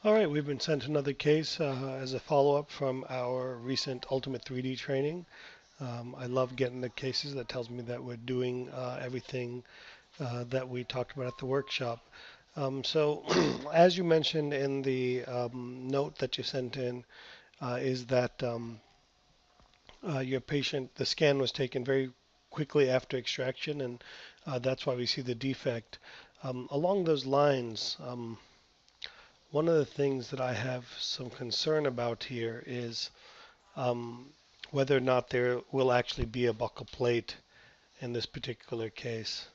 All right, we've been sent another case as a follow-up from our recent Ultimate 3D training. I love getting the cases. That tells me that we're doing everything that we talked about at the workshop. So, as you mentioned in the note that you sent in, is that your patient, the scan was taken very quickly after extraction, and that's why we see the defect. Along those lines, one of the things that I have some concern about here is um, whether or not there will actually be a buccal plate in this particular case.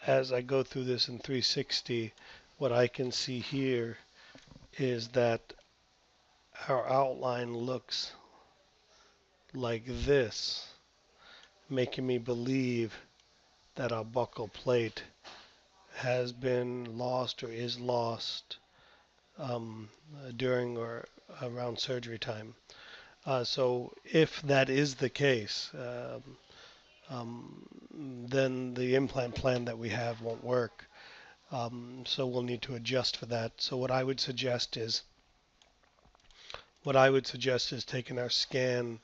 As I go through this in 360, what I can see here is that our outline looks like this, making me believe that our buccal plate has been lost or is lost um, during or around surgery time. So if that is the case, then the implant plan that we have won't work. So we'll need to adjust for that. So what I would suggest is taking our scan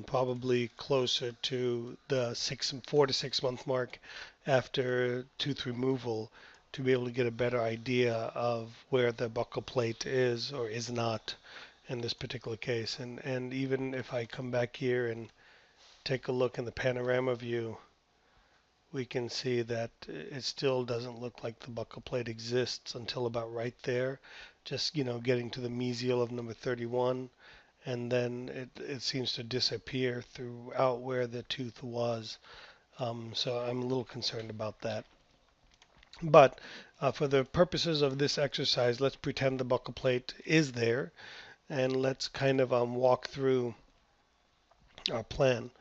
probably closer to the 4 to 6 month mark after tooth removal to be able to get a better idea of where the buccal plate is or is not in this particular case. And even if I come back here and take a look in the panorama view, we can see that it still doesn't look like the buccal plate exists until about right there, just getting to the mesial of number 31, and then it seems to disappear throughout where the tooth was. So I'm a little concerned about that. But for the purposes of this exercise, let's pretend the buccal plate is there, and let's kind of walk through our plan.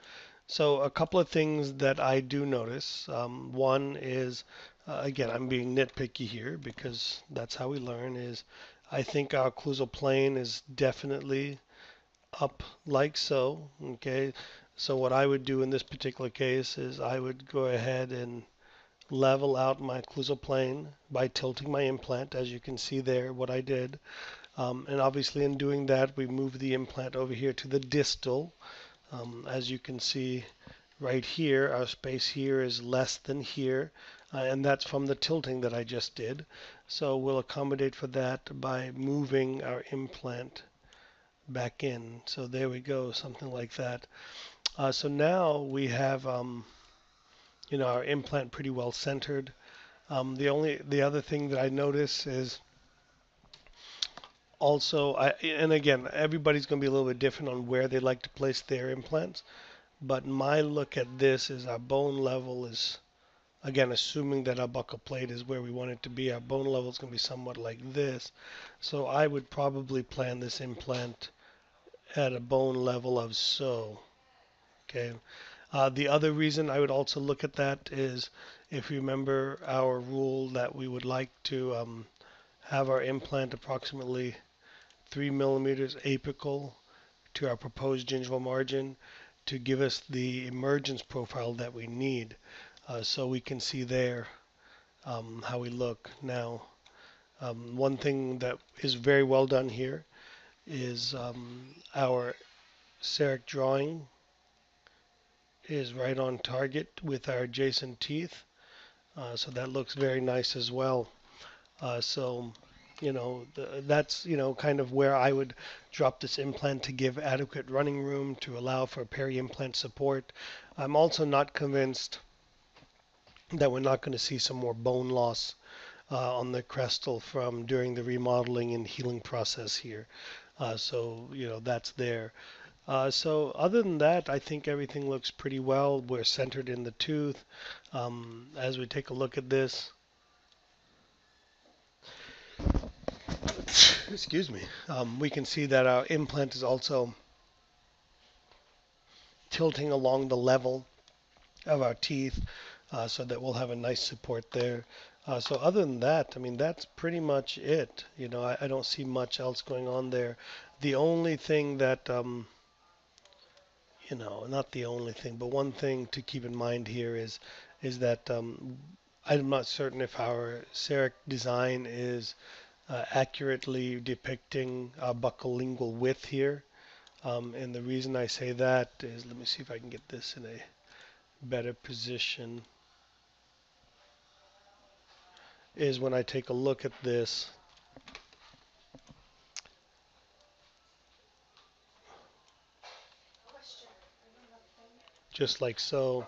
So a couple of things that I do notice. One is, again, I'm being nitpicky here because that's how we learn. Is I think our occlusal plane is definitely up like so. Okay, so what I would do in this particular case is I would go ahead and level out my occlusal plane by tilting my implant, as you can see there, what I did. And obviously in doing that, we move the implant over here to the distal. As you can see right here, our space here is less than here, and that's from the tilting that I just did. So we'll accommodate for that by moving our implant back in. So there we go, something like that. So now we have our implant pretty well centered. The other thing that I notice is also, and again, everybody's going to be a little bit different on where they like to place their implants. But my look at this is our bone level is, again, assuming that our buccal plate is where we want it to be, our bone level is going to be somewhat like this. So I would probably plan this implant at a bone level of so. Okay. The other reason I would also look at that is if you remember our rule that we would like to have our implant approximately 3 millimeters apical to our proposed gingival margin to give us the emergence profile that we need. So we can see there how we look now. One thing that is very well done here is our CEREC drawing is right on target with our adjacent teeth. So that looks very nice as well. So that's kind of where I would drop this implant to give adequate running room to allow for peri-implant support. I'm also not convinced that we're not going to see some more bone loss on the crestal from during the remodeling and healing process here. So that's there. So other than that, I think everything looks pretty well. We're centered in the tooth. As we take a look at this, excuse me, we can see that our implant is also tilting along the level of our teeth so that we'll have a nice support there. So other than that, I mean, that's pretty much it. I don't see much else going on there. The only thing that, not the only thing, but one thing to keep in mind here is that I'm not certain if our CEREC design is accurately depicting buccal lingual width here. And the reason I say that is, let me see if I can get this in a better position, is when I take a look at this, just like so.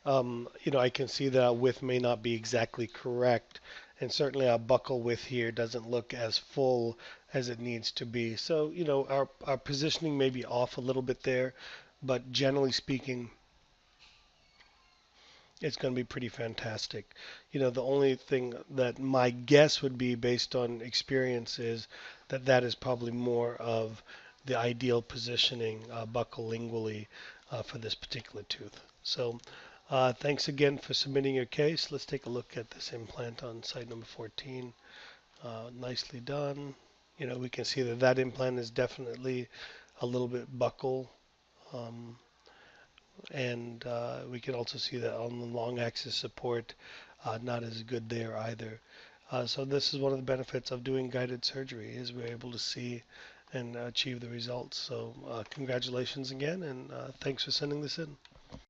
I can see that our width may not be exactly correct, and certainly our buckle width here doesn't look as full as it needs to be. So, our positioning may be off a little bit there, but generally speaking, it's going to be pretty fantastic. The only thing that my guess would be based on experience is that that is probably more of the ideal positioning buccolingually for this particular tooth. So thanks again for submitting your case. Let's take a look at this implant on site number 14. Nicely done. We can see that that implant is definitely a little bit buccal. Um, and we can also see that on the long axis support, not as good there either. So this is one of the benefits of doing guided surgery, is we're able to see and achieve the results. So congratulations again, and thanks for sending this in.